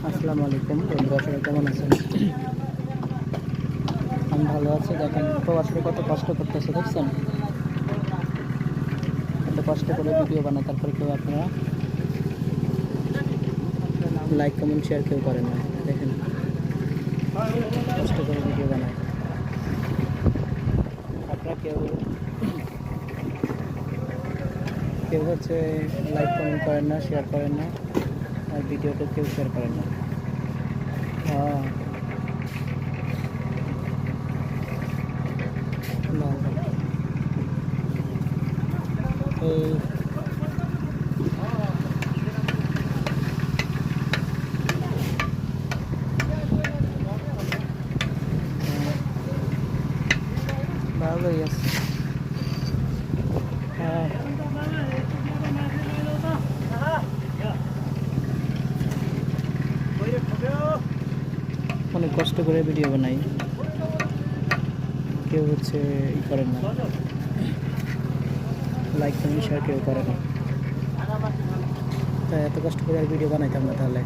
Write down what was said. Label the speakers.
Speaker 1: আসসালামু আলাইকুম বন্ধুরা, সবাই কেমন আছেন? আমি ভালো আছি। দেখেন প্রবাসীরা কত কষ্ট করতেছে, দেখছেন? এত কষ্ট করে ভিডিও বানায়, তারপরে কেউ আপনারা লাইক কমেন্ট শেয়ার কেউ করেন না। দেখেন কষ্ট করে ভিডিও বানায়, আপনারা কেউ কেউ হচ্ছে লাইক কমেন্ট করেন না, শেয়ার করেন না, আর ভিডিওটা কেউ শেয়ার করেন না। হ্যাঁ, এই ভালোই আছে। হ্যাঁ, অনেক কষ্ট করে ভিডিও বানাই, কেউ হচ্ছে ই করেন না, লাইক কমেন্ট শেয়ার কেউ করে না। তাই এত কষ্ট করে আর ভিডিও বানাইতাম না তাহলে।